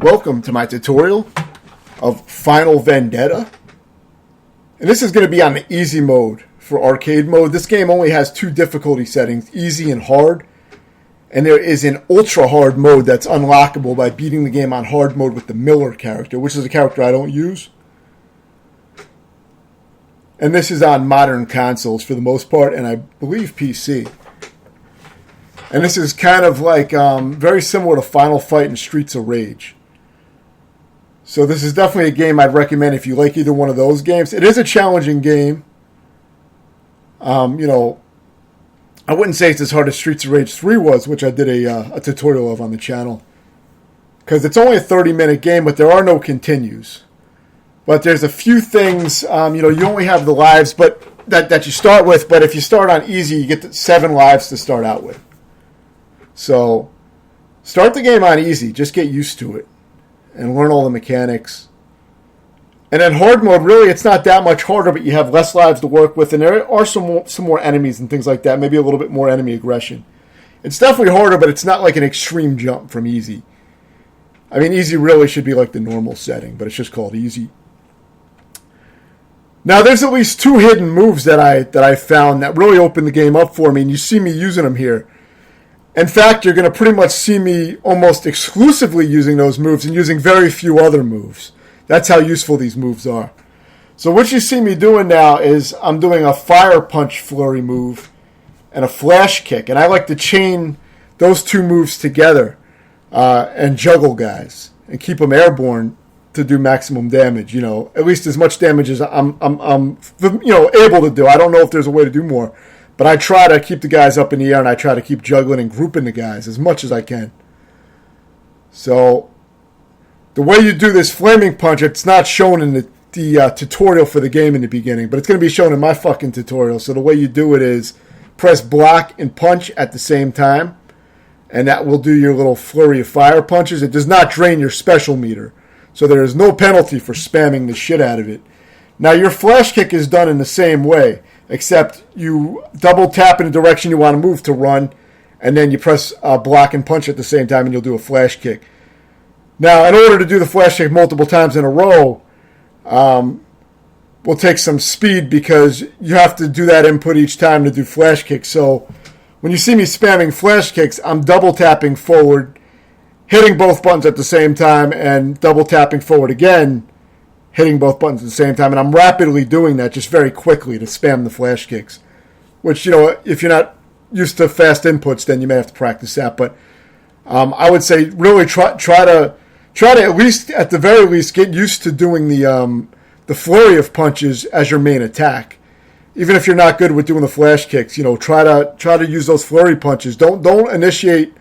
welcome to my tutorial of Final Vendetta. And this is going to be on the easy mode for arcade mode. This game only has two difficulty settings, easy and hard. And there is an ultra hard mode that's unlockable by beating the game on hard mode with the Miller character, which is a character I don't use. And this is on modern consoles for the most part, and I believe PC. And this is kind of like very similar to Final Fight and Streets of Rage. So this is definitely a game I'd recommend if you like either one of those games. It is a challenging game. I wouldn't say it's as hard as Streets of Rage 3 was, which I did a tutorial of on the channel. Because it's only a 30-minute game, but there are no continues. But there's a few things, you only have the lives but that you start with. But if you start on easy, you get 7 lives to start out with. So start the game on easy. Just get used to it and learn all the mechanics. And in hard mode, really, it's not that much harder, but you have less lives to work with, and there are some more enemies and things like that, maybe a little bit more enemy aggression. It's definitely harder, but it's not like an extreme jump from easy. I mean, easy really should be like the normal setting, but it's just called easy. Now, there's at least 2 hidden moves that I found that really opened the game up for me, and you see me using them here. In fact, you're going to pretty much see me almost exclusively using those moves and using very few other moves. That's how useful these moves are. So what you see me doing now is I'm doing a fire punch flurry move and a flash kick. And I like to chain those 2 moves together and juggle guys and keep them airborne to do maximum damage. At least as much damage as I'm able to do. I don't know if there's a way to do more. But I try to keep the guys up in the air, and I try to keep juggling and grouping the guys as much as I can. So, the way you do this flaming punch, it's not shown in the tutorial for the game in the beginning, but it's going to be shown in my fucking tutorial. So the way you do it is press block and punch at the same time, and that will do your little flurry of fire punches. It does not drain your special meter, so there is no penalty for spamming the shit out of it. Now, your flash kick is done in the same way, except you double tap in the direction you want to move to run, and then you press block and punch at the same time, and you'll do a flash kick. Now, in order to do the flash kick multiple times in a row, will take some speed because you have to do that input each time to do flash kicks. So when you see me spamming flash kicks, I'm double tapping forward, hitting both buttons at the same time, and double tapping forward again, hitting both buttons at the same time, and I'm rapidly doing that just very quickly to spam the flash kicks, which, if you're not used to fast inputs, then you may have to practice that, but I would say really try to at least, at the very least, get used to doing the flurry of punches as your main attack. Even if you're not good with doing the flash kicks, try to use those flurry punches. Don't initiate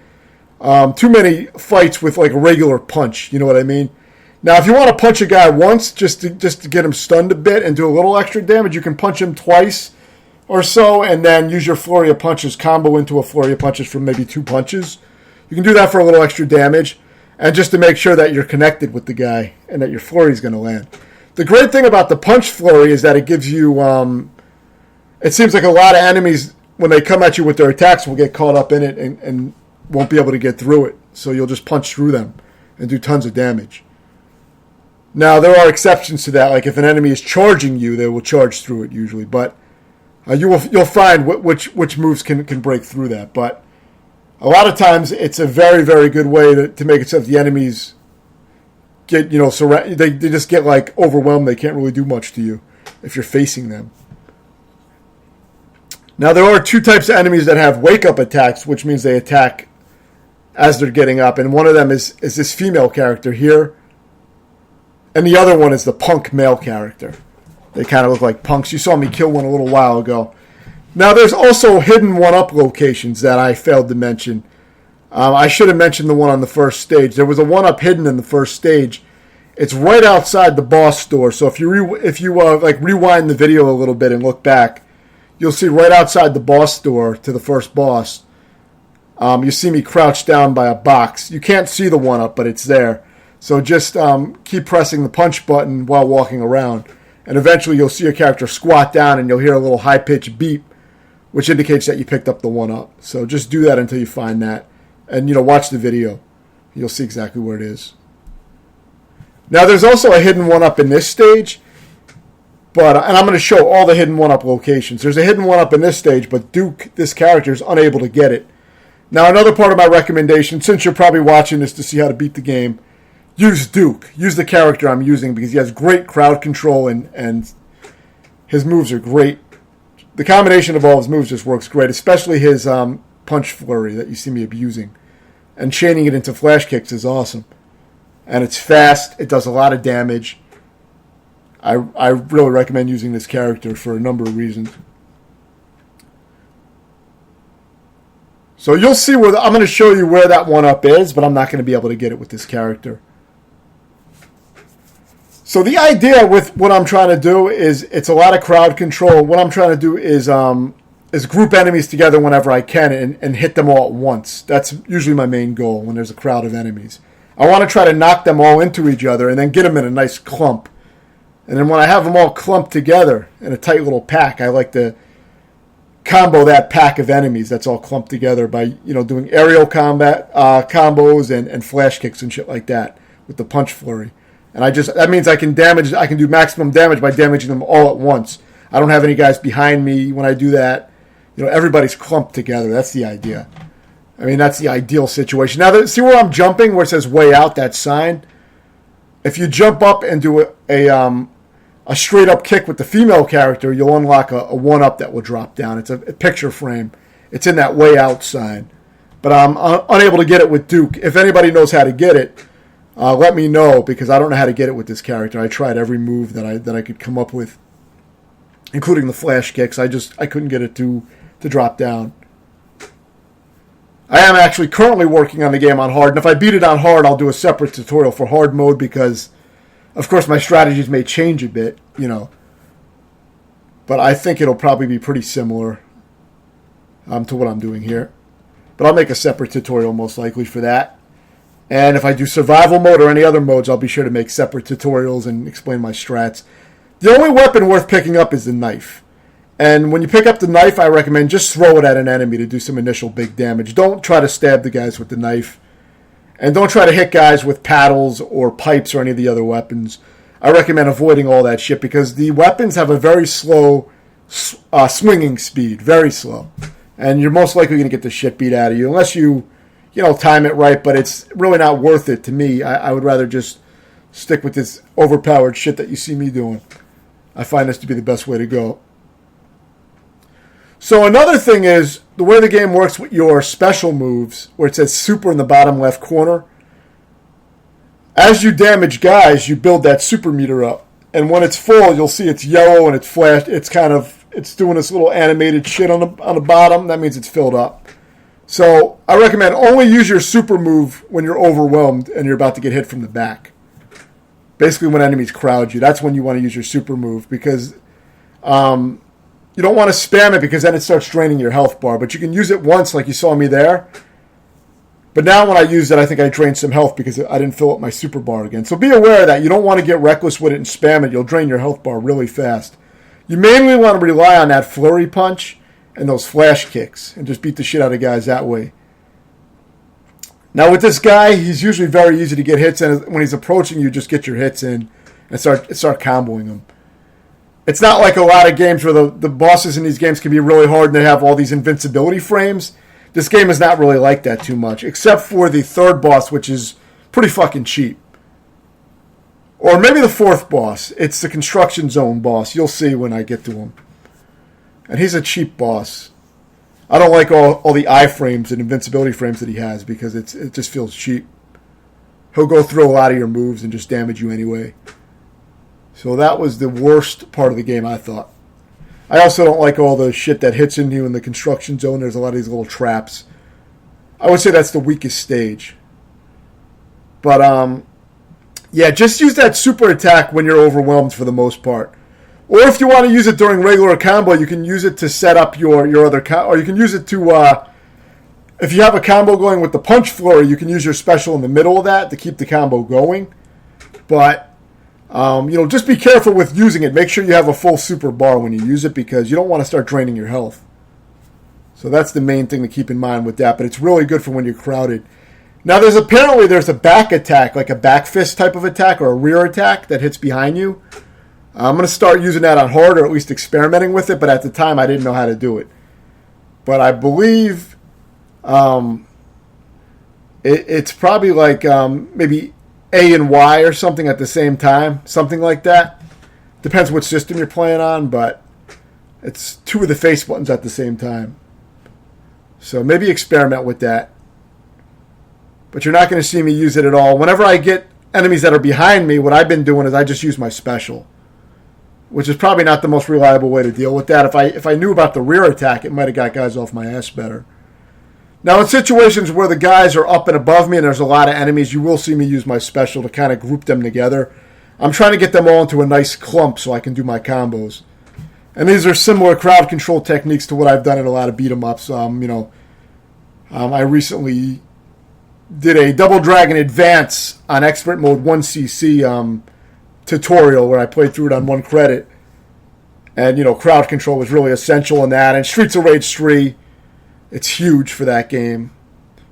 too many fights with like a regular punch, you know what I mean? Now, if you want to punch a guy once just to get him stunned a bit and do a little extra damage, you can punch him twice or so and then use your flurry of punches, combo into a flurry of punches from maybe 2 punches. You can do that for a little extra damage and just to make sure that you're connected with the guy and that your flurry is going to land. The great thing about the punch flurry is that it gives you, it seems like a lot of enemies, when they come at you with their attacks, will get caught up in it and won't be able to get through it. So you'll just punch through them and do tons of damage. Now, there are exceptions to that. Like if an enemy is charging you, they will charge through it usually. But you'll find which moves can break through that. But a lot of times, it's a very, very good way to make it so that the enemies get, they just get like overwhelmed. They can't really do much to you if you're facing them. Now, there are 2 types of enemies that have wake-up attacks, which means they attack as they're getting up. And one of them is this female character here. And the other one is the punk male character. They kind of look like punks. You saw me kill one a little while ago. Now, there's also hidden one-up locations that I failed to mention. I should have mentioned the one on the first stage. There was a one-up hidden in the first stage. It's right outside the boss door. So if you rewind the video a little bit and look back, you'll see right outside the boss door to the first boss, you see me crouched down by a box. You can't see the one-up, but it's there. So just keep pressing the punch button while walking around. And eventually you'll see your character squat down and you'll hear a little high-pitched beep, which indicates that you picked up the one-up. So just do that until you find that. And, watch the video. You'll see exactly where it is. Now, there's also a hidden 1-up in this stage, and I'm going to show all the hidden 1-up locations. There's a hidden 1-up in this stage, but Duke, this character, is unable to get it. Now, another part of my recommendation, since you're probably watching this to see how to beat the game, use Duke. Use the character I'm using because he has great crowd control and his moves are great. The combination of all his moves just works great, especially his punch flurry that you see me abusing. And chaining it into flash kicks is awesome. And it's fast. It does a lot of damage. I really recommend using this character for a number of reasons. So you'll see where I'm going to show you where that 1-up is, but I'm not going to be able to get it with this character. So the idea with what I'm trying to do is it's a lot of crowd control. What I'm trying to do is group enemies together whenever I can and hit them all at once. That's usually my main goal when there's a crowd of enemies. I want to try to knock them all into each other and then get them in a nice clump. And then when I have them all clumped together in a tight little pack, I like to combo that pack of enemies that's all clumped together by doing aerial combat combos and flash kicks and shit like that with the punch flurry. And that means I can do maximum damage by damaging them all at once. I don't have any guys behind me when I do that. Everybody's clumped together. That's the idea. I mean, that's the ideal situation. Now, see where I'm jumping, where it says way out, that sign? If you jump up and do a straight up kick with the female character, you'll unlock a 1-up that will drop down. It's a picture frame. It's in that way out sign. But I'm unable to get it with Duke. If anybody knows how to get it, let me know, because I don't know how to get it with this character. I tried every move that I could come up with, including the flash kicks. I couldn't get it to drop down. I am actually currently working on the game on hard, and if I beat it on hard, I'll do a separate tutorial for hard mode because, of course, my strategies may change a bit, but I think it'll probably be pretty similar to what I'm doing here. But I'll make a separate tutorial most likely for that. And if I do survival mode or any other modes, I'll be sure to make separate tutorials and explain my strats. The only weapon worth picking up is the knife. And when you pick up the knife, I recommend just throw it at an enemy to do some initial big damage. Don't try to stab the guys with the knife. And don't try to hit guys with paddles or pipes or any of the other weapons. I recommend avoiding all that shit because the weapons have a very slow swinging speed. Very slow. And you're most likely going to get the shit beat out of you unless you time it right. But it's really not worth it to me. I would rather just stick with this overpowered shit that you see me doing. I find this to be the best way to go. So another thing is the way the game works with your special moves, where it says super in the bottom left corner. As you damage guys, you build that super meter up. And when it's full, you'll see it's yellow and it's flashed. It's doing this little animated shit on the bottom. That means it's filled up. So I recommend only use your super move when you're overwhelmed and you're about to get hit from the back. Basically when enemies crowd you. That's when you want to use your super move because you don't want to spam it because then it starts draining your health bar. But you can use it once like you saw me there. But now when I use it, I think I drained some health because I didn't fill up my super bar again. So be aware of that. You don't want to get reckless with it and spam it. You'll drain your health bar really fast. You mainly want to rely on that flurry punch and those flash kicks and just beat the shit out of guys that way. Now with this guy, he's usually very easy to get hits in. When he's approaching you, just get your hits in and start comboing him. It's not like a lot of games where the bosses in these games can be really hard and they have all these invincibility frames. This game is not really like that too much, except for the third boss, which is pretty fucking cheap. Or maybe the fourth boss. It's the construction zone boss. You'll see when I get to him. And he's a cheap boss. I don't like all the iframes and invincibility frames that he has because it just feels cheap. He'll go through a lot of your moves and just damage you anyway. So that was the worst part of the game, I thought. I also don't like all the shit that hits into you in the construction zone. There's a lot of these little traps. I would say that's the weakest stage. But, yeah, just use that super attack when you're overwhelmed for the most part. Or if you want to use it during regular combo, you can use it to set up your other combo. Or you can use it to, if you have a combo going with the punch flurry, you can use your special in the middle of that to keep the combo going. But, just be careful with using it. Make sure you have a full super bar when you use it because you don't want to start draining your health. So that's the main thing to keep in mind with that. But it's really good for when you're crowded. Now, there's a back attack, like a back fist type of attack or a rear attack that hits behind you. I'm going to start using that on hard, or at least experimenting with it, but at the time I didn't know how to do it. But I believe it's probably like maybe A and Y or something at the same time, something like that. Depends what system you're playing on, but it's two of the face buttons at the same time. So maybe experiment with that. But you're not going to see me use it at all. Whenever I get enemies that are behind me, what I've been doing is I just use my special, which is probably not the most reliable way to deal with that. If I knew about the rear attack, it might have got guys off my ass better. Now, in situations where the guys are up and above me and there's a lot of enemies, you will see me use my special to kind of group them together. I'm trying to get them all into a nice clump so I can do my combos. And these are similar crowd control techniques to what I've done in a lot of beat-em-ups. I recently did a Double Dragon Advance on Expert Mode 1cc tutorial where I played through it on 1 credit. And, crowd control was really essential in that. And Streets of Rage 3, it's huge for that game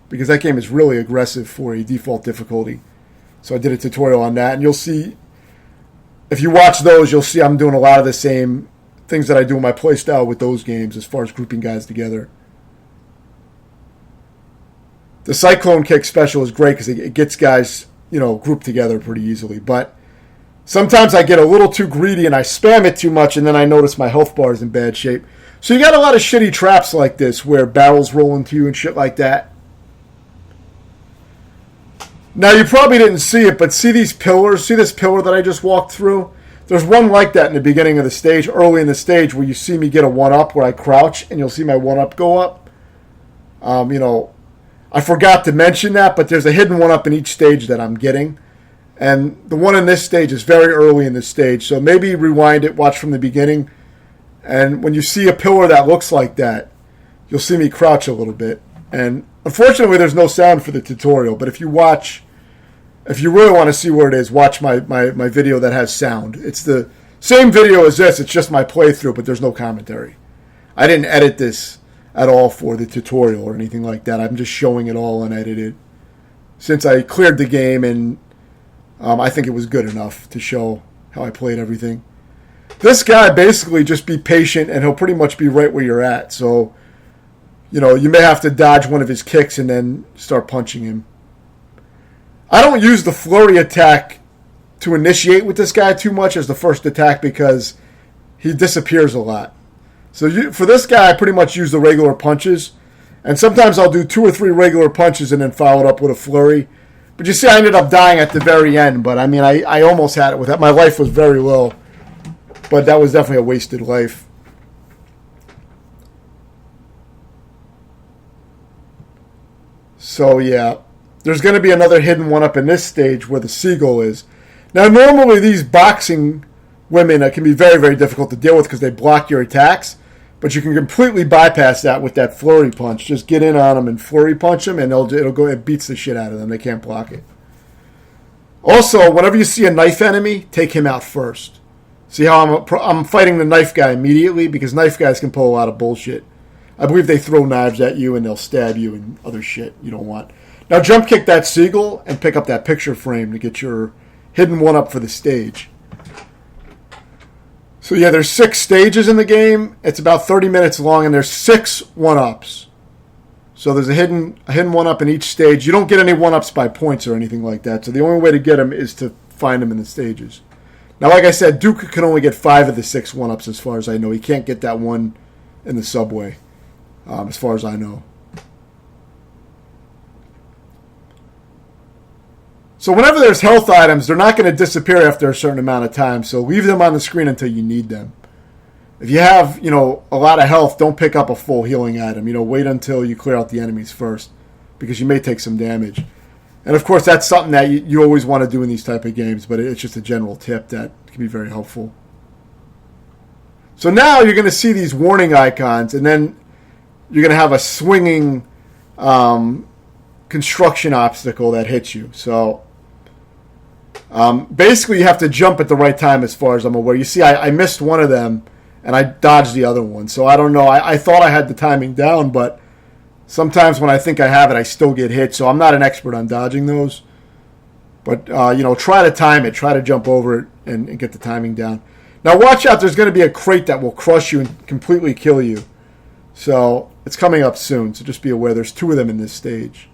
because that game is really aggressive for a default difficulty. So I did a tutorial on that. And you'll see, if you watch those, you'll see I'm doing a lot of the same things that I do in my playstyle with those games as far as grouping guys together. The Cyclone Kick special is great because it gets guys, grouped together pretty easily. But sometimes I get a little too greedy and I spam it too much, and then I notice my health bar is in bad shape. So you got a lot of shitty traps like this where barrels roll into you and shit like that. Now, you probably didn't see it, but see these pillars? See this pillar that I just walked through? There's one like that in the beginning of the stage, early in the stage, where you see me get a 1-up where I crouch, and you'll see my 1-up go up. I forgot to mention that, but there's a hidden 1-up in each stage that I'm getting. And the one in this stage is very early in this stage, so maybe rewind it, watch from the beginning. And when you see a pillar that looks like that, you'll see me crouch a little bit. And unfortunately, there's no sound for the tutorial, but if you really want to see where it is, watch my video that has sound. It's the same video as this, it's just my playthrough, but there's no commentary. I didn't edit this at all for the tutorial or anything like that. I'm just showing it all unedited. Since I cleared the game, and I think it was good enough to show how I played everything. This guy, basically just be patient, and he'll pretty much be right where you're at. So, you may have to dodge one of his kicks and then start punching him. I don't use the flurry attack to initiate with this guy too much as the first attack because he disappears a lot. So for this guy, I pretty much use the regular punches. And sometimes I'll do 2 or 3 regular punches and then follow it up with a flurry. But you see, I ended up dying at the very end. But, I almost had it with that. My life was very low. But that was definitely a wasted life. So, yeah. There's going to be another hidden 1-up in this stage where the seagull is. Now, normally these boxing women can be very, very difficult to deal with because they block your attacks. But you can completely bypass that with that flurry punch. Just get in on them and flurry punch them, and it beats the shit out of them. They can't block it. Also, whenever you see a knife enemy, take him out first. See how I'm fighting the knife guy immediately because knife guys can pull a lot of bullshit. I believe they throw knives at you and they'll stab you and other shit you don't want. Now jump kick that seagull and pick up that picture frame to get your hidden 1-up for the stage. So yeah, there's 6 stages in the game. It's about 30 minutes long, and there's 6 1-ups. So there's a hidden 1-up in each stage. You don't get any 1-ups by points or anything like that. So the only way to get them is to find them in the stages. Now, like I said, Duke can only get 5 of the 6 1-ups as far as I know. He can't get that one in the subway, as far as I know. So whenever there's health items, they're not going to disappear after a certain amount of time. So leave them on the screen until you need them. If you have, a lot of health, don't pick up a full healing item. Wait until you clear out the enemies first because you may take some damage. And of course, that's something that you always want to do in these type of games, but it's just a general tip that can be very helpful. So now you're going to see these warning icons, and then you're going to have a swinging construction obstacle that hits you. So basically, you have to jump at the right time as far as I'm aware. You see, I missed one of them, and I dodged the other one. So I don't know. I thought I had the timing down, but Sometimes when I think I have it, I still get hit, so I'm not an expert on dodging those. But, try to time it. Try to jump over it and get the timing down. Now, watch out. There's going to be a crate that will crush you and completely kill you. So, it's coming up soon, so just be aware. There's 2 of them in this stage.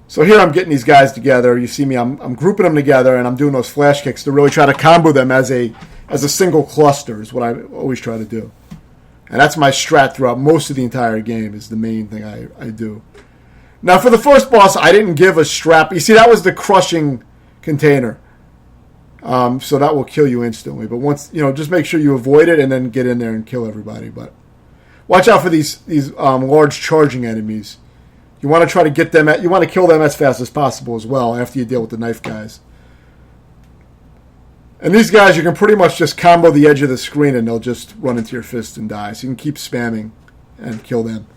So here I'm getting these guys together. You see me, I'm grouping them together, and I'm doing those flash kicks to really try to combo them as a single cluster is what I always try to do. And that's my strat throughout most of the entire game is the main thing I do. Now for the first boss, I didn't give a strap. You see, that was the crushing container. So that will kill you instantly. But once, just make sure you avoid it and then get in there and kill everybody. But watch out for these large charging enemies. You want to try to get them you want to kill them as fast as possible as well after you deal with the knife guys. And these guys, you can pretty much just combo the edge of the screen and they'll just run into your fist and die. So you can keep spamming and kill them.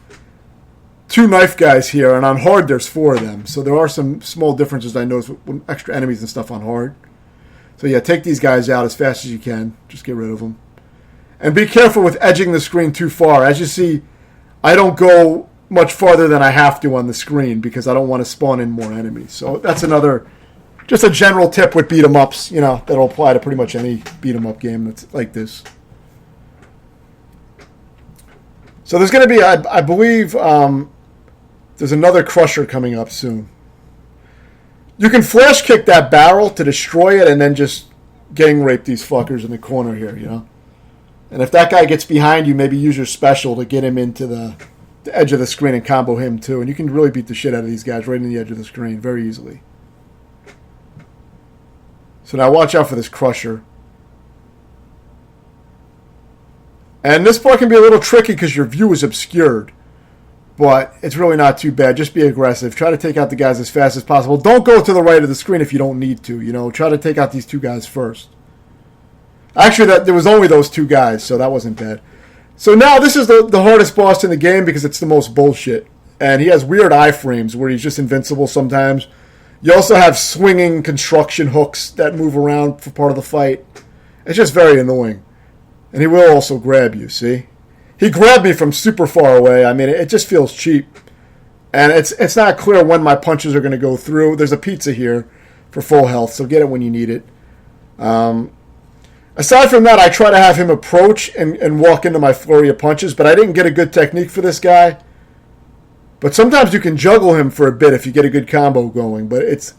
2 knife guys here, and on hard there's 4 of them. So there are some small differences I noticed with extra enemies and stuff on hard. So yeah, take these guys out as fast as you can. Just get rid of them. And be careful with edging the screen too far. As you see, I don't go much farther than I have to on the screen because I don't want to spawn in more enemies. So that's another, just a general tip with beat 'em ups, that'll apply to pretty much any beat 'em up game that's like this. So there's going to be, I believe, there's another crusher coming up soon. You can flash kick that barrel to destroy it and then just gang rape these fuckers in the corner here, And if that guy gets behind you, maybe use your special to get him into the edge of the screen and combo him too. And you can really beat the shit out of these guys right in the edge of the screen very easily. So now watch out for this crusher. And this part can be a little tricky because your view is obscured. But it's really not too bad. Just be aggressive. Try to take out the guys as fast as possible. Don't go to the right of the screen if you don't need to. Try to take out these 2 guys first. Actually, there was only those 2 guys, so that wasn't bad. So now this is the hardest boss in the game because it's the most bullshit. And he has weird iframes where he's just invincible sometimes. You also have swinging construction hooks that move around for part of the fight. It's just very annoying. And he will also grab you, see? He grabbed me from super far away. I mean, it just feels cheap. And it's not clear when my punches are going to go through. There's a pizza here for full health, so get it when you need it. Aside from that, I try to have him approach and walk into my flurry of punches, but I didn't get a good technique for this guy. But sometimes you can juggle him for a bit if you get a good combo going, but it's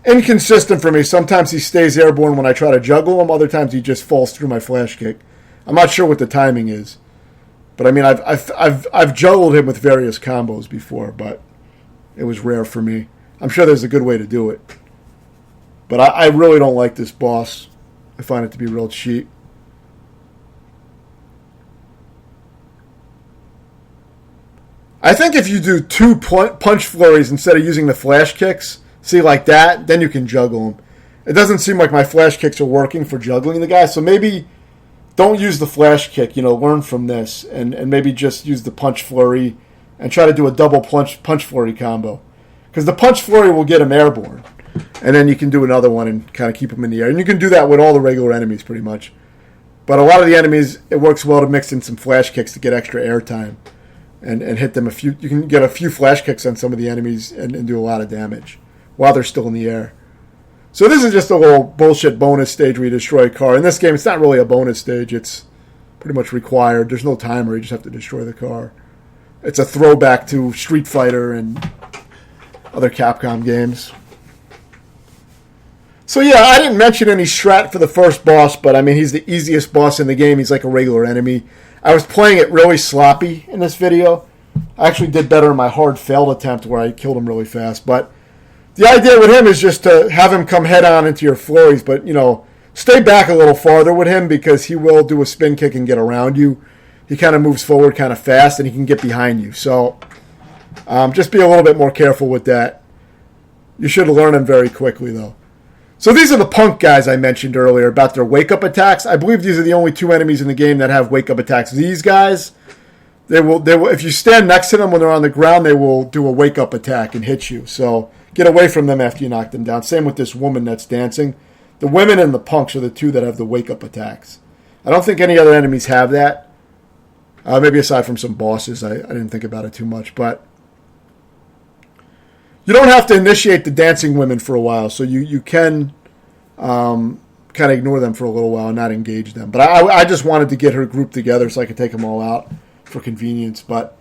inconsistent for me. Sometimes he stays airborne when I try to juggle him, other times he just falls through my flash kick. I'm not sure what the timing is. But I mean, I've juggled him with various combos before, but it was rare for me. I'm sure there's a good way to do it. But I really don't like this boss. I find it to be real cheap. I think if you do 2 punch flurries instead of using the flash kicks, see like that, then you can juggle them. It doesn't seem like my flash kicks are working for juggling the guy, so maybe don't use the flash kick, learn from this, and maybe just use the punch flurry and try to do a double punch flurry combo. Because the punch flurry will get him airborne. And then you can do another one and kind of keep them in the air. And you can do that with all the regular enemies pretty much. But a lot of the enemies, it works well to mix in some flash kicks to get extra air time. And hit them you can get a few flash kicks on some of the enemies and do a lot of damage while they're still in the air. So this is just a little bullshit bonus stage where you destroy a car. In this game, it's not really a bonus stage. It's pretty much required. There's no timer. You just have to destroy the car. It's a throwback to Street Fighter and other Capcom games. So yeah, I didn't mention any strat for the first boss, but I mean, he's the easiest boss in the game. He's like a regular enemy. I was playing it really sloppy in this video. I actually did better in my hard failed attempt where I killed him really fast. But the idea with him is just to have him come head on into your flurries, but, stay back a little farther with him because he will do a spin kick and get around you. He kind of moves forward kind of fast and he can get behind you. So just be a little bit more careful with that. You should learn him very quickly, though. So these are the punk guys I mentioned earlier about their wake-up attacks. I believe these are the only 2 enemies in the game that have wake-up attacks. These guys, they will. If you stand next to them when they're on the ground, they will do a wake-up attack and hit you. So get away from them after you knock them down. Same with this woman that's dancing. The women and the punks are the 2 that have the wake-up attacks. I don't think any other enemies have that. Maybe aside from some bosses, I didn't think about it too much. But you don't have to initiate the dancing women for a while, so you can kind of ignore them for a little while and not engage them. But I just wanted to get her grouped together so I could take them all out for convenience. But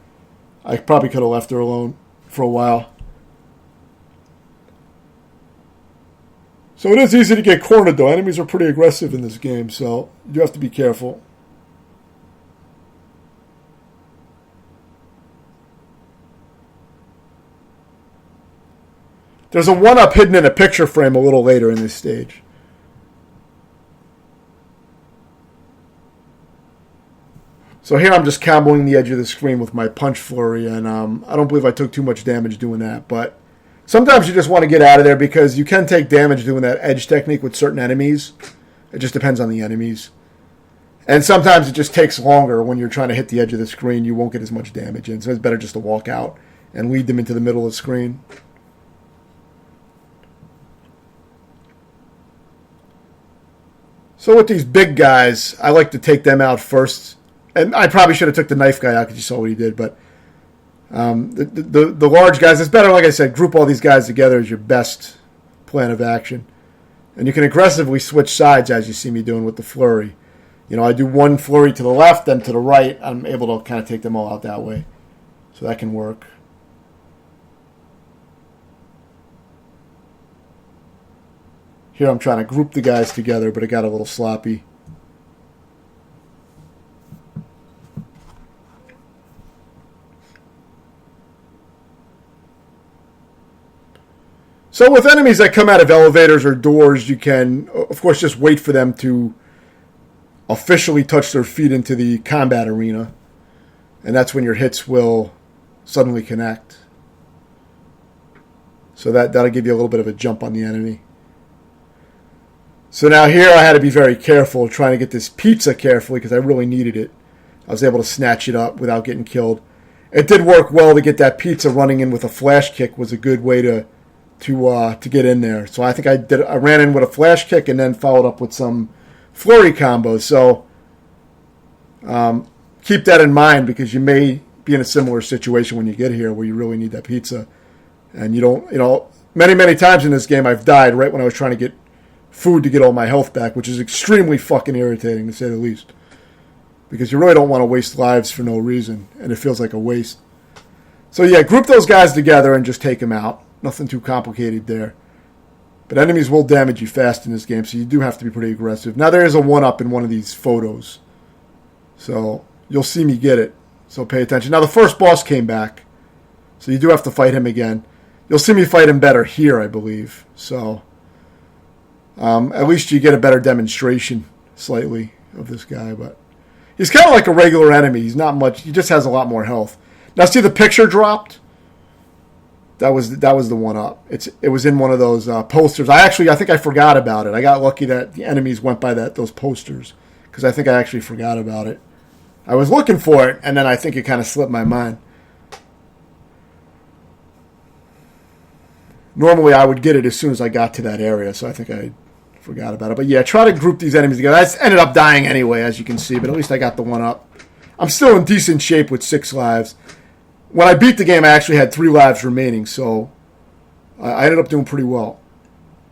I probably could have left her alone for a while. So it is easy to get cornered, though. Enemies are pretty aggressive in this game, so you have to be careful. There's a 1-up hidden in a picture frame a little later in this stage. So here I'm just comboing the edge of the screen with my punch flurry, and I don't believe I took too much damage doing that, but sometimes you just want to get out of there because you can take damage doing that edge technique with certain enemies. It just depends on the enemies. And sometimes it just takes longer when you're trying to hit the edge of the screen. You won't get as much damage in, so it's better just to walk out and lead them into the middle of the screen. So with these big guys, I like to take them out first. And I probably should have took the knife guy out because you saw what he did, but the large guys, it's better, like I said, group all these guys together is your best plan of action. And you can aggressively switch sides as you see me doing with the flurry. You know, I do one flurry to the left, then to the right. I'm able to kind of take them all out that way. So that can work. Here I'm trying to group the guys together, but it got a little sloppy. So with enemies that come out of elevators or doors, you can, of course, just wait for them to officially touch their feet into the combat arena. And that's when your hits will suddenly connect. So that'll give you a little bit of a jump on the enemy. So now here I had to be very careful trying to get this pizza carefully because I really needed it. I was able to snatch it up without getting killed. It did work well to get that pizza running in with a flash kick was a good way to get in there. So I think I ran in with a flash kick and then followed up with some flurry combos. So keep that in mind because you may be in a similar situation when you get here where you really need that pizza. And you don't, many times in this game I've died right when I was trying to get food to get all my health back, which is extremely fucking irritating to say the least. Because you really don't want to waste lives for no reason, and it feels like a waste. So yeah, group those guys together and just take them out. Nothing too complicated there. But enemies will damage you fast in this game, so you do have to be pretty aggressive. Now there is a 1-up in one of these photos. So you'll see me get it. So pay attention. Now the first boss came back. So you do have to fight him again. You'll see me fight him better here, I believe. So at least you get a better demonstration, slightly, of this guy. But he's kind of like a regular enemy. He's not much. He just has a lot more health. Now see the picture dropped? That was the 1-up. It was in one of those posters. I think I forgot about it. I got lucky that the enemies went by those posters because I think I actually forgot about it. I was looking for it, and then I think it kind of slipped my mind. Normally, I would get it as soon as I got to that area, so I think I forgot about it. But yeah, try to group these enemies together. I ended up dying anyway, as you can see, but at least I got the 1-up. I'm still in decent shape with 6 lives. When I beat the game, I actually had 3 lives remaining, so I ended up doing pretty well.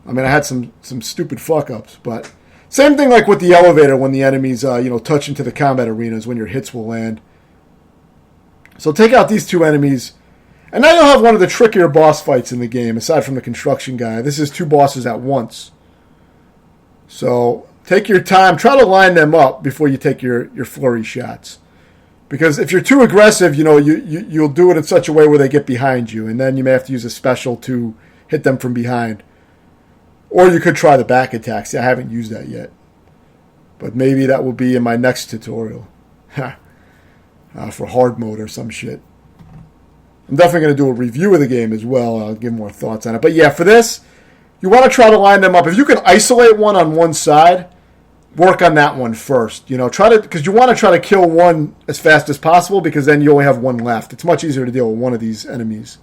I mean, I had some stupid fuck-ups, but same thing like with the elevator when the enemies touch into the combat arenas when your hits will land. So take out these 2 enemies, and now you'll have one of the trickier boss fights in the game, aside from the construction guy. This is 2 bosses at once. So take your time. Try to line them up before you take your flurry shots. Because if you're too aggressive, you'll do it in such a way where they get behind you, and then you may have to use a special to hit them from behind. Or you could try the back attack. See, I haven't used that yet. But maybe that will be in my next tutorial. For hard mode or some shit. I'm definitely going to do a review of the game as well. I'll give more thoughts on it. But yeah, for this, you want to try to line them up. If you can isolate one on one side, work on that one first. Because you want to try to kill one as fast as possible because then you only have one left. It's much easier to deal with one of these enemies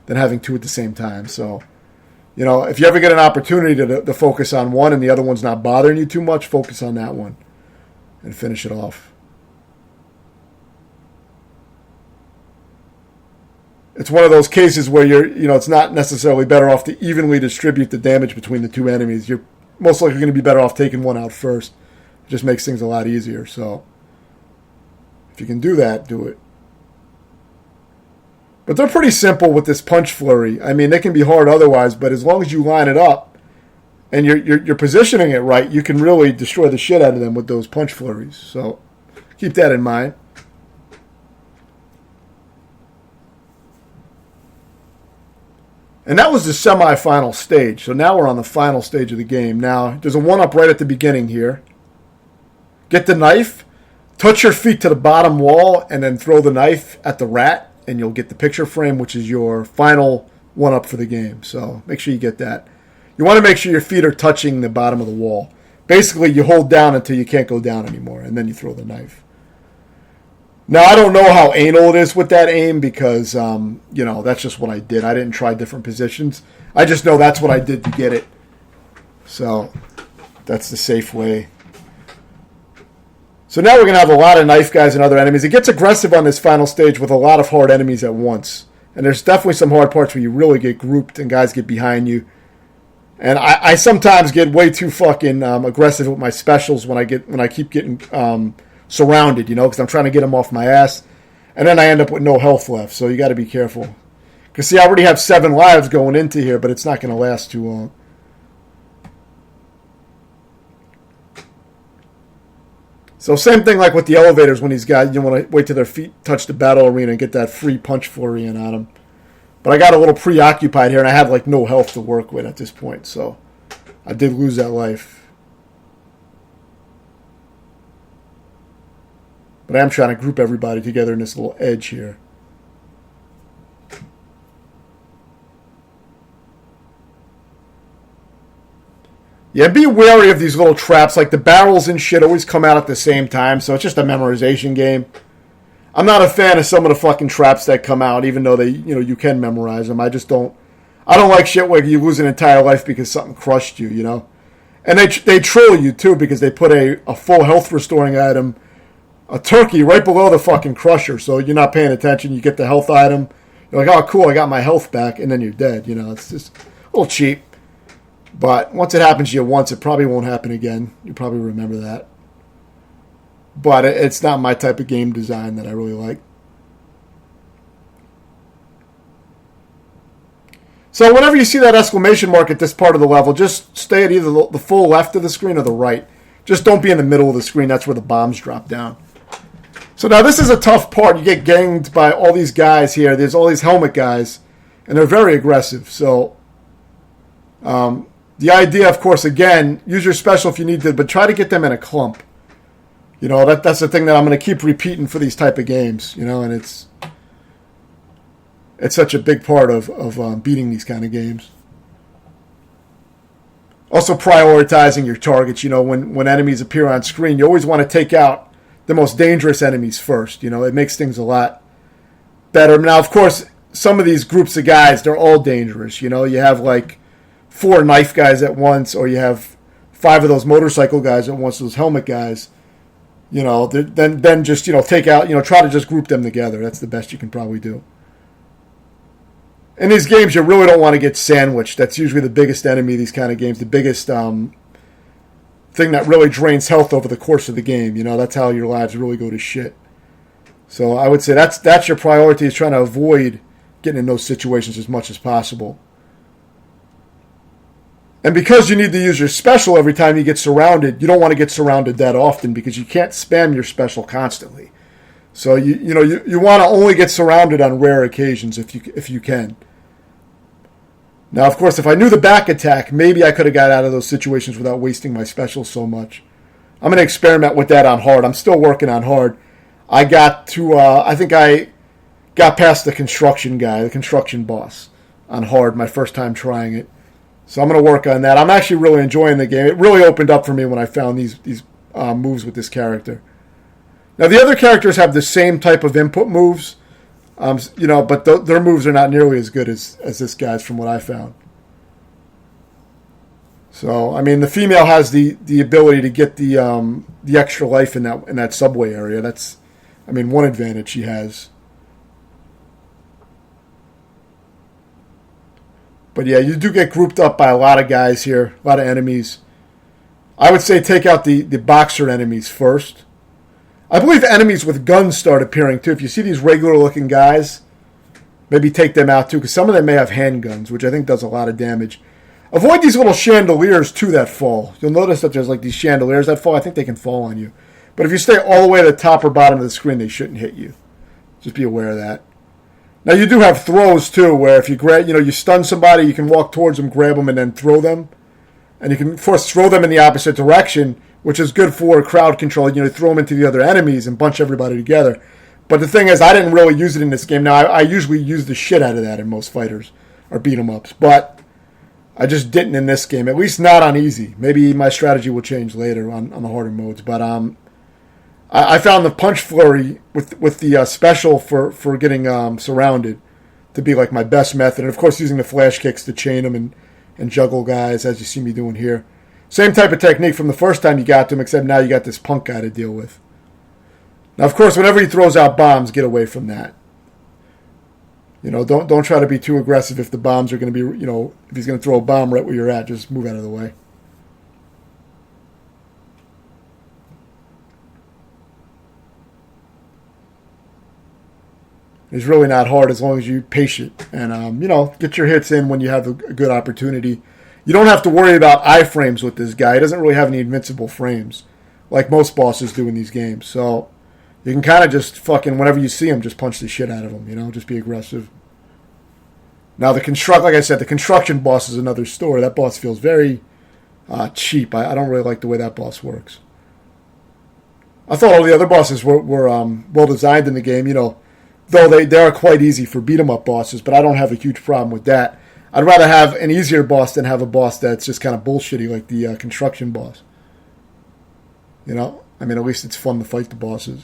than having 2 at the same time. So, if you ever get an opportunity to focus on one and the other one's not bothering you too much, focus on that one and finish it off. it's one of those cases where it's not necessarily better off to evenly distribute the damage between the two enemies. You're most likely going to be better off taking one out first. It just makes things a lot easier. So if you can do that, do it. But they're pretty simple with this punch flurry. I mean, they can be hard otherwise, but as long as you line it up and you're positioning it right, you can really destroy the shit out of them with those punch flurries. So keep that in mind. And that was the semi-final stage. So now we're on the final stage of the game. Now, there's a 1-up right at the beginning here. Get the knife, touch your feet to the bottom wall, and then throw the knife at the rat, and you'll get the picture frame, which is your final 1-up for the game. So make sure you get that. You want to make sure your feet are touching the bottom of the wall. Basically, you hold down until you can't go down anymore, and then you throw the knife. Now, I don't know how anal it is with that aim because, that's just what I did. I didn't try different positions. I just know that's what I did to get it. So that's the safe way. So now we're going to have a lot of knife guys and other enemies. It gets aggressive on this final stage with a lot of hard enemies at once. And there's definitely some hard parts where you really get grouped and guys get behind you. And I sometimes get way too fucking aggressive with my specials when I keep getting surrounded, because I'm trying to get them off my ass. And then I end up with no health left, so you got to be careful. Because, see, I already have 7 lives going into here, but it's not going to last too long. So same thing like with the elevators when these guys, you want to wait till their feet touch the battle arena and get that free punch flurry in on them. But I got a little preoccupied here, and I had like no health to work with at this point, so I did lose that life. But I am trying to group everybody together in this little edge here. Yeah, be wary of these little traps. Like the barrels and shit always come out at the same time, so it's just a memorization game. I'm not a fan of some of the fucking traps that come out, even though you can memorize them. I don't like shit where you lose an entire life because something crushed you, And they troll you too because they put a full health restoring item, a turkey, right below the fucking crusher. So you're not paying attention. You get the health item. You're like, oh, cool, I got my health back. And then you're dead. It's just a little cheap. But once it happens to you once, it probably won't happen again. You probably remember that. But it's not my type of game design that I really like. So whenever you see that exclamation mark at this part of the level, just stay at either the full left of the screen or the right. Just don't be in the middle of the screen. That's where the bombs drop down. So now this is a tough part. You get ganged by all these guys here. There's all these helmet guys, and they're very aggressive. So the idea, of course, again, use your special if you need to, but try to get them in a clump. That's the thing that I'm going to keep repeating for these type of games, and it's such a big part of beating these kind of games. Also prioritizing your targets, when enemies appear on screen, you always want to take out the most dangerous enemies first. It makes things a lot better. Now, of course, some of these groups of guys, they're all dangerous. You have like 4 knife guys at once, or you have 5 of those motorcycle guys at once, those helmet guys. Then just, take out, try to just group them together. That's the best you can probably do. In these games, you really don't want to get sandwiched. That's usually the biggest enemy of these kind of games, the biggest thing that really drains health over the course of the game. That's how your lives really go to shit. So I would say that's your priority, is trying to avoid getting in those situations as much as possible. And because you need to use your special every time you get surrounded, you don't want to get surrounded that often because you can't spam your special constantly. So you want to only get surrounded on rare occasions if you can. Now, of course, if I knew the back attack, maybe I could have got out of those situations without wasting my special so much. I'm going to experiment with that on hard. I'm still working on hard. I got to, I think I got past the construction guy, the construction boss on hard my first time trying it. So I'm going to work on that. I'm actually really enjoying the game. It really opened up for me when I found these moves with this character. Now, the other characters have the same type of input moves, but their moves are not nearly as good as this guy's from what I found. So, I mean, the female has the ability to get the extra life in that subway area. That's, one advantage she has. But yeah, you do get grouped up by a lot of guys here, a lot of enemies. I would say take out the boxer enemies first. I believe enemies with guns start appearing too. If you see these regular looking guys, maybe take them out too, because some of them may have handguns, which I think does a lot of damage. Avoid these little chandeliers too that fall. You'll notice that there's like these chandeliers that fall. I think they can fall on you. But if you stay all the way to the top or bottom of the screen, they shouldn't hit you. Just be aware of that. Now you do have throws too, where if you grab, you stun somebody, you can walk towards them, grab them, and then throw them. And you can, of course, throw them in the opposite direction, which is good for crowd control. Throw them into the other enemies and bunch everybody together. But the thing is, I didn't really use it in this game. Now, I usually use the shit out of that in most fighters, or beat 'em ups. But I just didn't in this game, at least not on easy. Maybe my strategy will change later on the harder modes. But I found the punch flurry with the special for getting surrounded to be like my best method. And of course, using the flash kicks to chain them and juggle guys, as you see me doing here. Same type of technique from the first time you got to him, except now you got this punk guy to deal with. Now, of course, whenever he throws out bombs, get away from that. Don't try to be too aggressive if the bombs are going to be, if he's going to throw a bomb right where you're at, just move out of the way. It's really not hard as long as you're patient and, get your hits in when you have a good opportunity. You don't have to worry about iframes with this guy. He doesn't really have any invincible frames like most bosses do in these games. So you can kind of just fucking, whenever you see him, just punch the shit out of him, just be aggressive. Now, like I said, the construction boss is another story. That boss feels very cheap. I don't really like the way that boss works. I thought all the other bosses were well designed in the game, though they are quite easy for beat-em-up bosses, but I don't have a huge problem with that. I'd rather have an easier boss than have a boss that's just kind of bullshitty like the construction boss. At least it's fun to fight the bosses.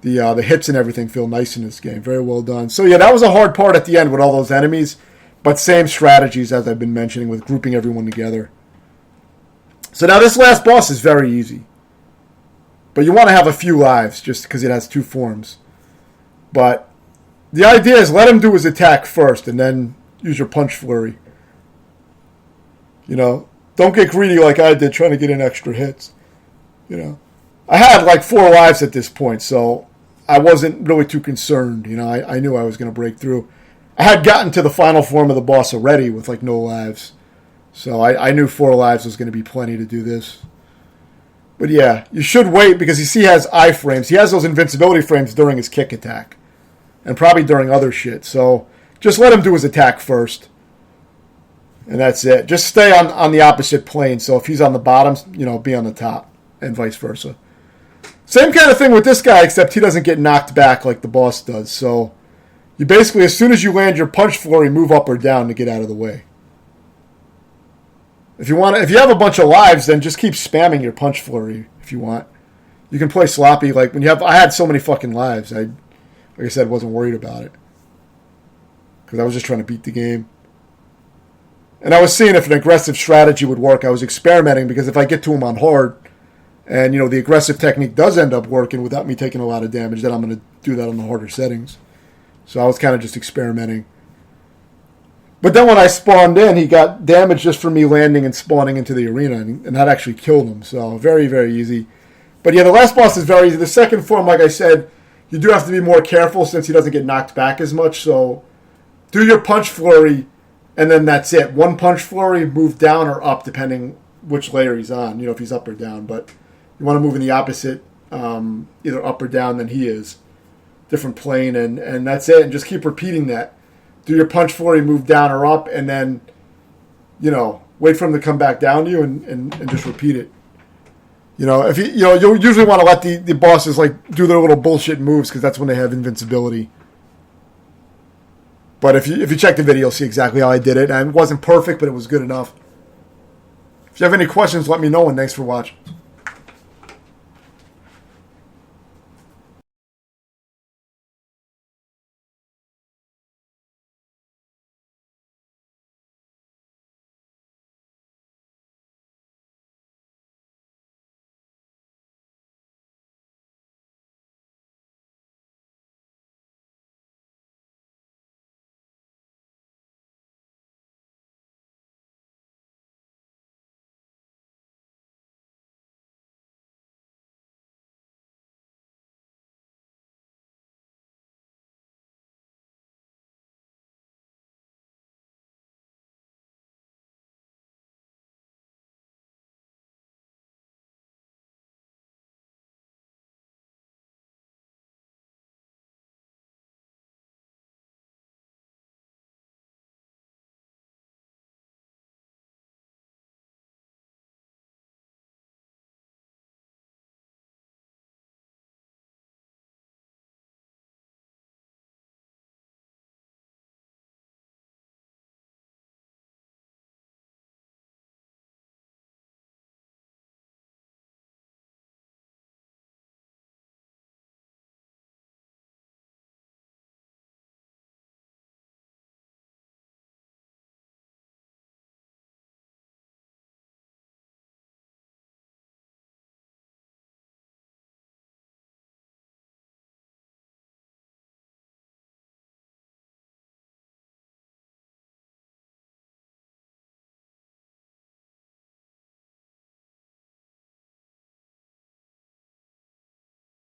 The hits and everything feel nice in this game. Very well done. So yeah, that was a hard part at the end with all those enemies, but same strategies as I've been mentioning with grouping everyone together. So now this last boss is very easy. But you want to have a few lives just because it has two forms. But the idea is let him do his attack first and then use your punch flurry. Don't get greedy like I did trying to get in extra hits. I had like 4 lives at this point, so I wasn't really too concerned. I knew I was going to break through. I had gotten to the final form of the boss already with like no lives. So I knew 4 lives was going to be plenty to do this. But yeah, you should wait because he has iframes. He has those invincibility frames during his kick attack. And probably during other shit. So just let him do his attack first. And that's it. Just stay on the opposite plane. So if he's on the bottom, be on the top. And vice versa. Same kind of thing with this guy, except he doesn't get knocked back like the boss does. So you basically, as soon as you land your punch flurry, move up or down to get out of the way. If you have a bunch of lives, then just keep spamming your punch flurry if you want. You can play sloppy. Like I had so many fucking lives. Like I said, wasn't worried about it. Because I was just trying to beat the game. And I was seeing if an aggressive strategy would work. I was experimenting because if I get to him on hard, and the aggressive technique does end up working without me taking a lot of damage, then I'm going to do that on the harder settings. So I was kind of just experimenting. But then when I spawned in, he got damage just from me landing and spawning into the arena, and that actually killed him. So very, very easy. But yeah, the last boss is very easy. The second form, like I said, you do have to be more careful since he doesn't get knocked back as much. So do your punch flurry, and then that's it. One punch flurry, move down or up, depending which layer he's on, if he's up or down. But you want to move in the opposite, either up or down than he is. Different plane, and that's it. And just keep repeating that. Do your punch flurry, move down or up, and then, wait for him to come back down to you and just repeat it. If you'll usually want to let the bosses like do their little bullshit moves because that's when they have invincibility. But if you check the video, you'll see exactly how I did it. And it wasn't perfect, but it was good enough. If you have any questions, let me know, and thanks for watching.